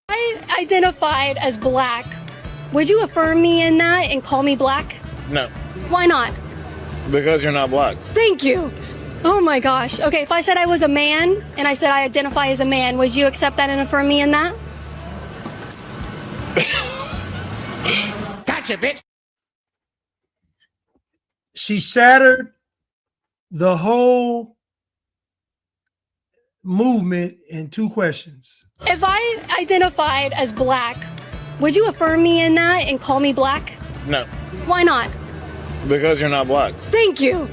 I identified as Black. Would you affirm me in that and call me Black? No, Why not? because you're not Black. Thank you. Oh my gosh. Okay, if I said I was a man and I said I identify as a man, would you accept that and affirm me in that? Gotcha, bitch. She shattered the whole movement in 2 questions. If I identified as black, would you affirm me in that and call me black? No, Why not? because you're not black. Thank you.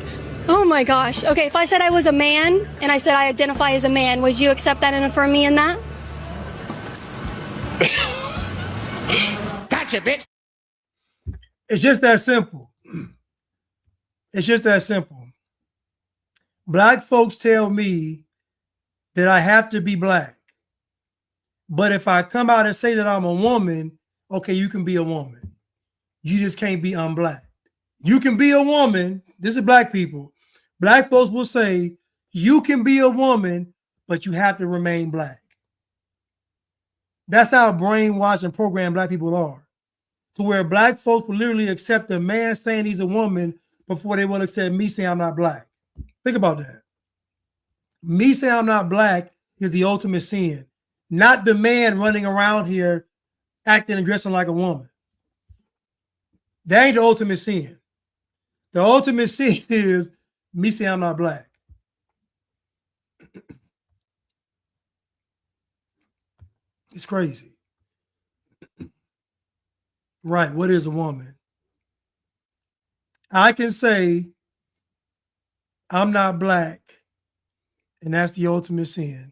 Oh my gosh. Okay, if I said I was a man and I said I identify as a man, would you accept that and affirm me in that? Gotcha, bitch. It's just that simple. It's just that simple. Black folks tell me that I have to be black. But if I come out and say that I'm a woman, okay, you can be a woman. You just can't be unblack. You can be a woman. This is black people. Black folks will say, you can be a woman, but you have to remain black. That's how brainwashed and programmed black people are. To where black folks will literally accept a man saying he's a woman before they will accept me saying I'm not black. Think about that. Me saying I'm not black is the ultimate sin, not the man running around here acting and dressing like a woman. That ain't the ultimate sin. The ultimate sin is me saying I'm not black. It's crazy. Right. What is a woman? I can say I'm not black, and that's the ultimate sin.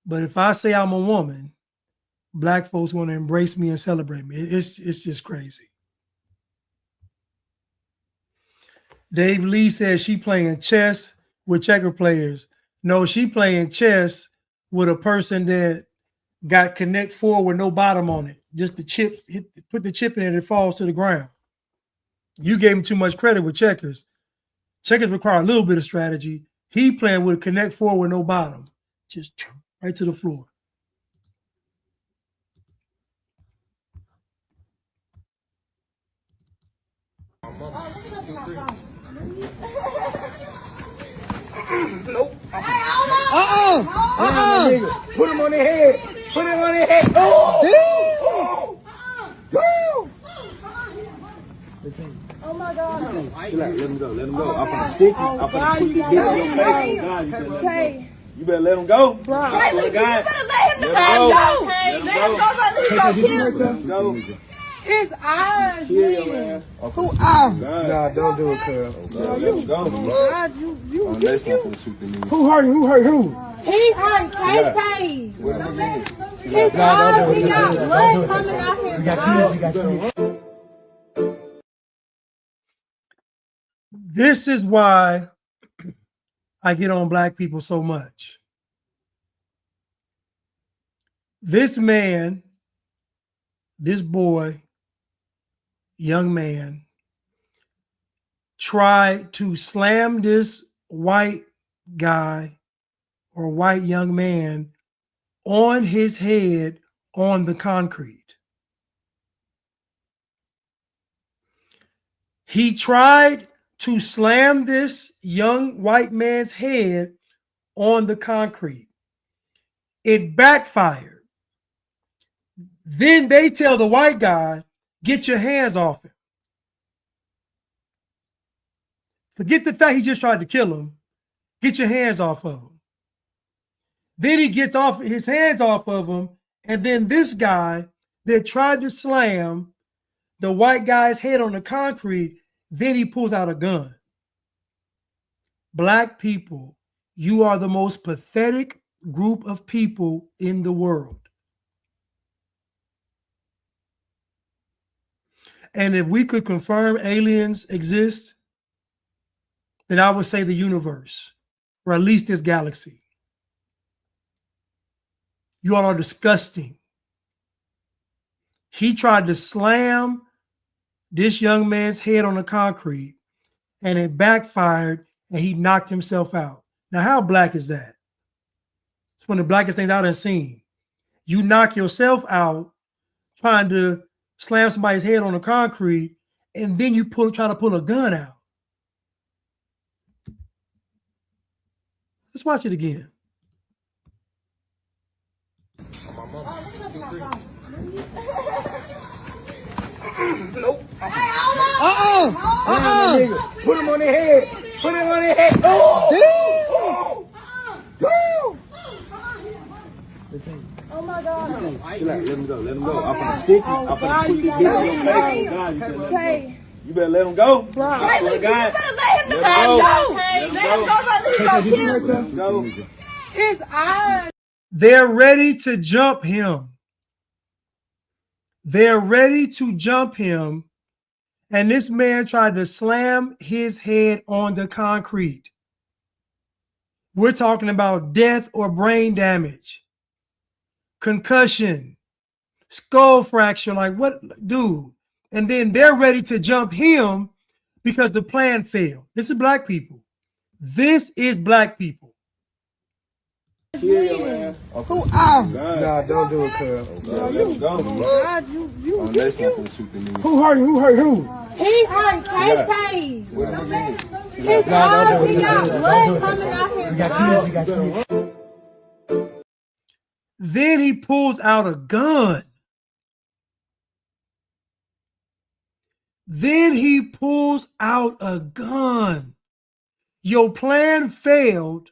But if I say I'm a woman, black folks want to embrace me and celebrate me. It's just crazy. Dave Lee says she playing chess with checker players. No, she playing chess with a person that got Connect 4 with no bottom on it. Just the chips, put the chip in it, it falls to the ground. You gave him too much credit with checkers. Checkers require a little bit of strategy. He playing with Connect 4 with no bottom. Just right to the floor. Nope. Put him on their head. Put him on their head. Oh my God. Let him go. Let him go. I'm gonna stick you. I'm gonna put this bitch in your face. God, you better let him go. Bro. Hey, you better let him go. Let him go. His eyes. Kill your ass. Who eyes? Nah, don't do it, cuz. Let him go. God, you. Who hurt? Who hurt who? He hurt Tay-Tay. His eyes, he got blood coming out his eyes. This is why I get on black people so much. This man, this boy, young man, tried to slam this white guy or white young man on his head on the concrete. He tried to slam this young white man's head on the concrete. It backfired. Then they tell the white guy, get your hands off him. Forget the fact he just tried to kill him. Get your hands off of him. Then he gets his hands off of him, and then this guy that tried to slam the white guy's head on the concrete, then he pulls out a gun. Black people, you are the most pathetic group of people in the world. And if we could confirm aliens exist, then I would say the universe, or at least this galaxy. You all are disgusting. He tried to slam this young man's head on the concrete, and it backfired, and he knocked himself out. Now, how black is that? It's one of the blackest things I've ever seen. You knock yourself out trying to slam somebody's head on the concrete, and then you try to pull a gun out. Let's watch it again. Nope. Put him on their head. Put him on their head. Oh! Oh my God. Let him go. Let him go. I'm gonna stick you. I'm gonna put this bitch in your face. God, you better let him go. You better let him go. I swear to God. You better let him go. Let him go. His eyes. They're ready to jump him. They're ready to jump him. And this man tried to slam his head on the concrete. We're talking about death or brain damage, concussion, skull fracture. Like, what, dude? And then they're ready to jump him because the plan failed. This is black people. This is black people. Who are? Nah, don't do it, cuz. Let him go. Who hurt? Who hurt who? He hurt Tay-Tay. His eyes, he got blood coming out his eyes. Then he pulls out a gun. Then he pulls out a gun. Your plan failed.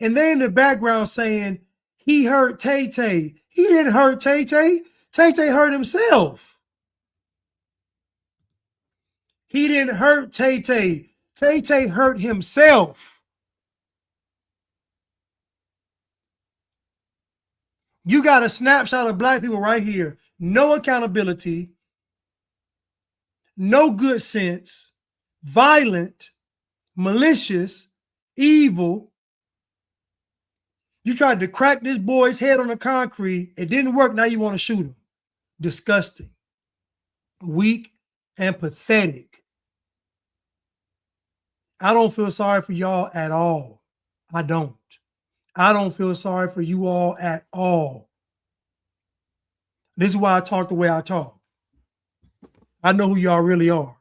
And they in the background saying he hurt Tay-Tay. He didn't hurt Tay-Tay. Tay-Tay hurt himself. He didn't hurt Tay-Tay. Tay-Tay hurt himself. You got a snapshot of black people right here. No accountability. No good sense. Violent. Malicious. Evil. You tried to crack this boy's head on the concrete. It didn't work. Now you want to shoot him. Disgusting. Weak and pathetic. I don't feel sorry for y'all at all. I don't. I don't feel sorry for you all at all. This is why I talk the way I talk. I know who y'all really are.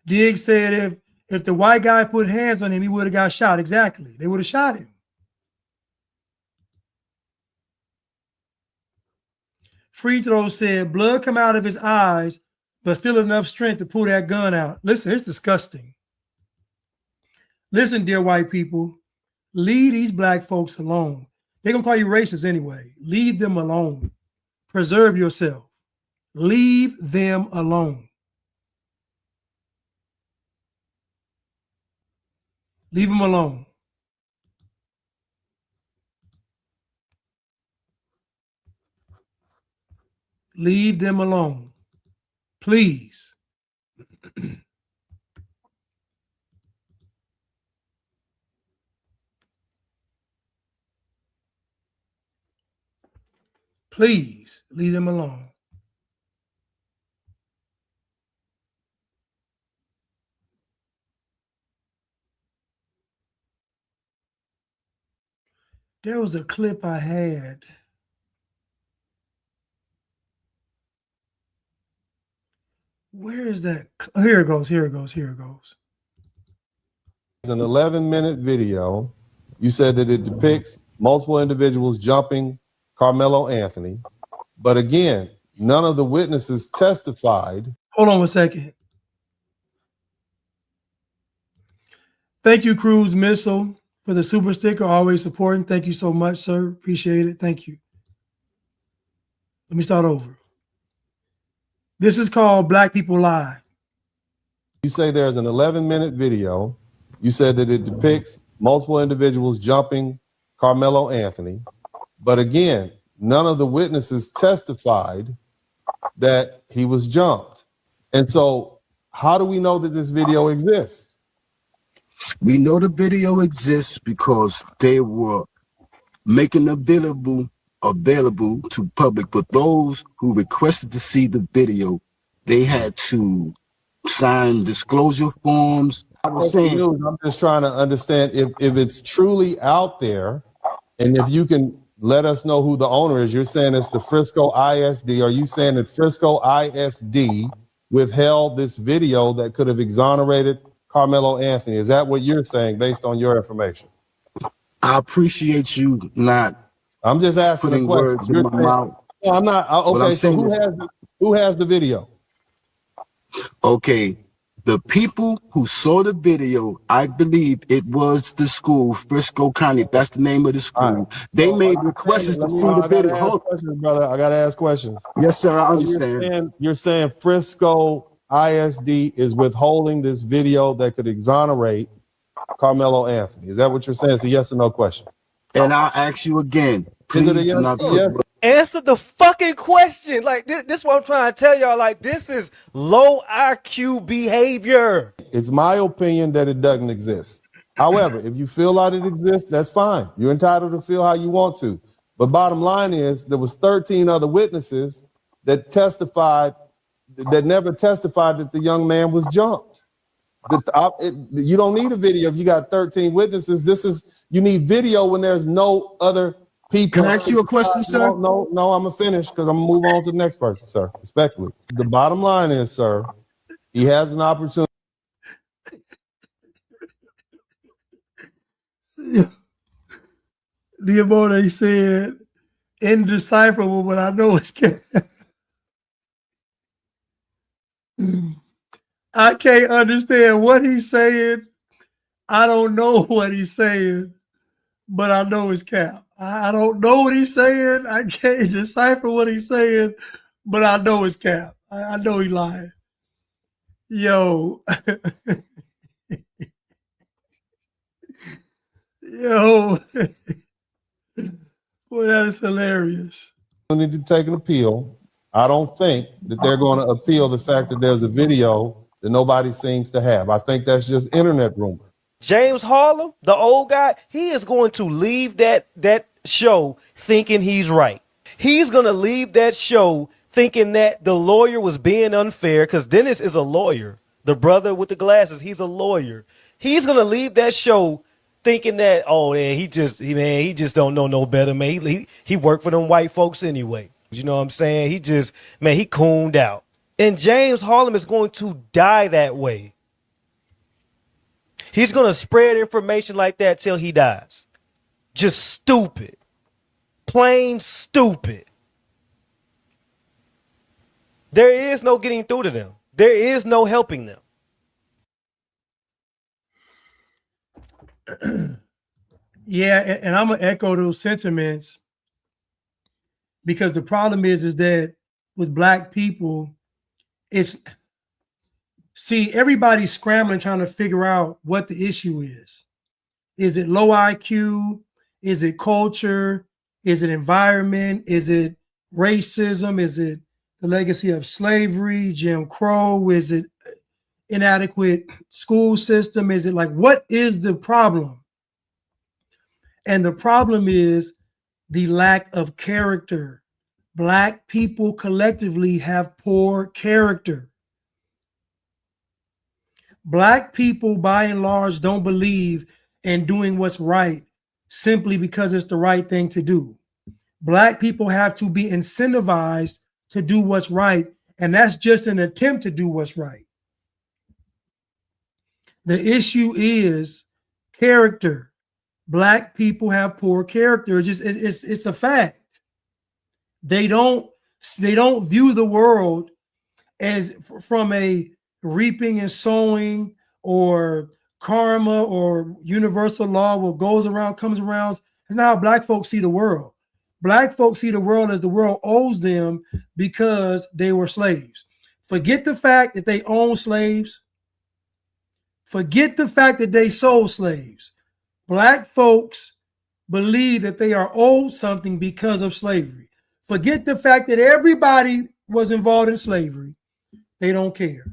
Diggs said if the white guy put hands on him, he would have got shot. Exactly. They would have shot him. Free throw said blood come out of his eyes, but still enough strength to pull that gun out. Listen, it's disgusting. Listen, dear white people, leave these black folks alone. They're going to call you racist anyway. Leave them alone. Preserve yourself. Leave them alone. Leave them alone. Leave them alone. Please. Please leave them alone. There was a clip I had. Where is that? Oh, here it goes. Here it goes. Here it goes. An 11-minute video. You said that it depicts multiple individuals jumping Carmelo Anthony. But again, none of the witnesses testified. Hold on 1 second. Thank you, Cruise Missile, for the super sticker. Always supporting. Thank you so much, sir. Appreciate it. Thank you. Let me start over. This is called Black People Lie. You say there's an 11-minute video. You said that it depicts multiple individuals jumping Carmelo Anthony. But again, none of the witnesses testified that he was jumped. And so how do we know that this video exists? We know the video exists because they were making available to public, but those who requested to see the video, they had to sign disclosure forms. I'm just trying to understand if it's truly out there, and if you can let us know who the owner is. You're saying it's the Frisco ISD. Are you saying that Frisco ISD withheld this video that could have exonerated Carmelo Anthony? Is that what you're saying based on your information? I appreciate you not. I'm just asking a question. Words in my mouth. Yeah, I'm not. Okay, so Who has the video? Okay. The people who saw the video, I believe it was the school, Frisco County. That's the name of the school. Right. They So made requests to see the I gotta video. ask questions, brother. I gotta ask questions. Yes, sir. I So understand. you're saying Frisco ISD is withholding this video that could exonerate Carmelo Anthony. Is that what you're saying? It's a yes or no question. And I'll ask you again. Is it a Please yes? do not Yes. Answer the fucking question. Like this is what I'm trying to tell y'all. Like this is low IQ behavior. It's my opinion that it doesn't exist. However, if you feel like it exists, that's fine. You're entitled to feel how you want to. But bottom line is there was 13 other witnesses that testified, that never testified that the young man was jumped. You don't need a video if you got 13 witnesses. You need video when there's no other people. Can I ask you a question, sir? No, I'm gonna finish because I'm gonna move on to the next person, sir. Respectfully. The bottom line is, sir, he has an opportunity. Diamone said, indecipherable, but I know it's I can't understand what he's saying. I don't know what he's saying, but I know it's cap. I don't know what he's saying. I can't decipher what he's saying, but I know it's cap. I know he lying. Yo. Yo. Boy, that is hilarious. Need to take an appeal. I don't think that they're going to appeal the fact that there's a video that nobody seems to have. I think that's just internet rumor. James Harlem, the old guy, he is going to leave that show thinking he's right. He's going to leave that show thinking that the lawyer was being unfair because Dennis is a lawyer. The brother with the glasses, he's a lawyer. He's going to leave that show thinking that, oh, man, he just don't know no better, man. He worked for them white folks anyway. You know what I'm saying? He cooned out. And James Harlem is going to die that way. He's going to spread information like that till he dies. Just stupid. Plain stupid. There is no getting through to them. There is no helping them. Yeah, and I'm gonna echo those sentiments because the problem is that with Black people, everybody's scrambling trying to figure out what the issue is. Is it low IQ? Is it culture? Is it environment? Is it racism? Is it the legacy of slavery, Jim Crow? Is it inadequate school system? Is it like, what is the problem? And the problem is the lack of character. Black people collectively have poor character. Black people, by and large, don't believe in doing what's right simply because it's the right thing to do. Black people have to be incentivized to do what's right, and that's just an attempt to do what's right. The issue is character. Black people have poor character. It's a fact. They don't view the world as from a reaping and sowing or karma or universal law, what goes around comes around. It's not how Black folks see the world. Black folks see the world as the world owes them because they were slaves. Forget the fact that they own slaves. Forget the fact that they sold slaves. Black folks believe that they are owed something because of slavery. Forget the fact that everybody was involved in slavery. They don't care.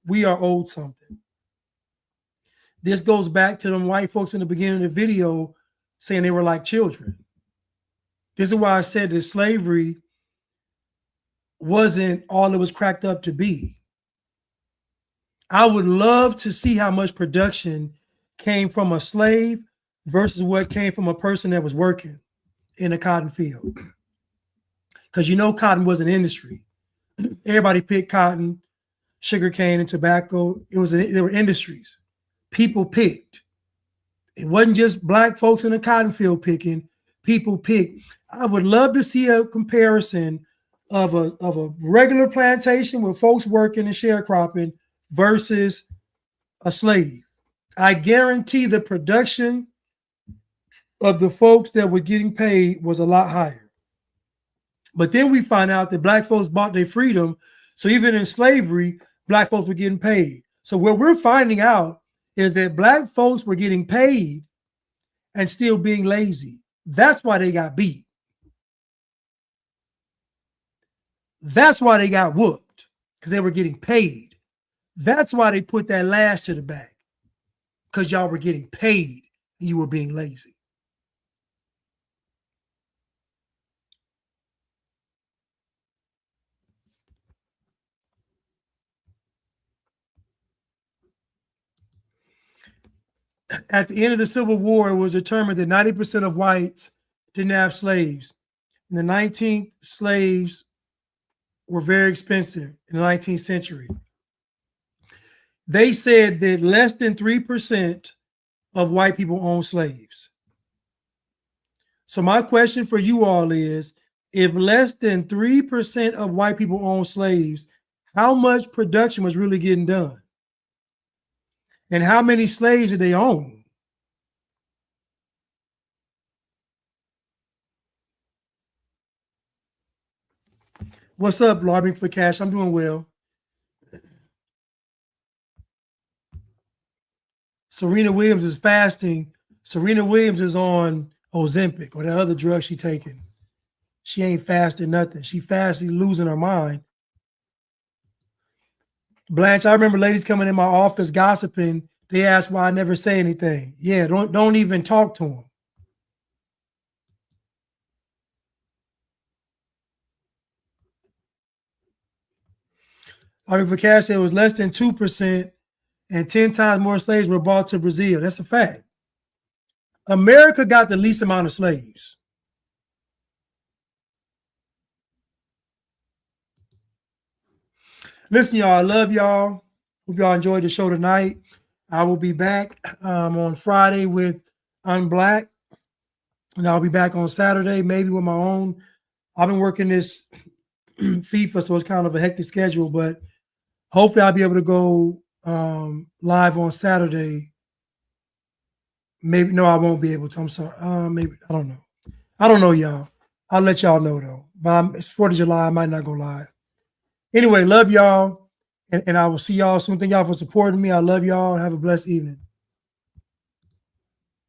We are owed something. This goes back to them white folks in the beginning of the video saying they were like children. This is why I said that slavery wasn't all it was cracked up to be. I would love to see how much production came from a slave versus what came from a person that was working in a cotton field. Because cotton was an industry. Everybody picked cotton, sugarcane, and tobacco. There were industries. People picked. It wasn't just Black folks in a cotton field picking. People picked. I would love to see a comparison of a regular plantation with folks working and sharecropping versus a slave. I guarantee the production of the folks that were getting paid was a lot higher. But then we find out that black folks bought their freedom. So even in slavery, black folks were getting paid. So what we're finding out is that black folks were getting paid and still being lazy. That's why they got beat. That's why they got whooped, because they were getting paid. That's why they put that lash to the back, because y'all were getting paid and you were being lazy. At the end of the Civil War, it was determined that 90% of whites didn't have slaves. In the 19th, slaves were very expensive in the 19th century. They said that less than 3% of white people own slaves. So my question for you all is, if less than 3% of white people own slaves, how much production was really getting done? And how many slaves did they own? What's up, Larbing for Cash? I'm doing well. Serena Williams is fasting. Serena Williams is on Ozempic or the other drug she taking. She ain't fasting nothing. She fasting, losing her mind. Blanche, I remember ladies coming in my office gossiping. They asked why I never say anything. Yeah, don't even talk to them. I mean, for Cash, it was less than 2%, and 10 times more slaves were brought to Brazil. That's a fact. America got the least amount of slaves. Listen, y'all, I love y'all. Hope y'all enjoyed the show tonight. I will be back on Friday with Unblack, and I'll be back on Saturday, maybe with my own. I've been working this FIFA, so it's kind of a hectic schedule, but hopefully I'll be able to go live on Saturday. Maybe, no, I won't be able to. I'm sorry. Maybe, I don't know. I don't know, y'all. I'll let y'all know, though. But it's 4th of July. I might not go live. Anyway, love y'all. And I will see y'all soon. Thank y'all for supporting me. I love y'all. Have a blessed evening.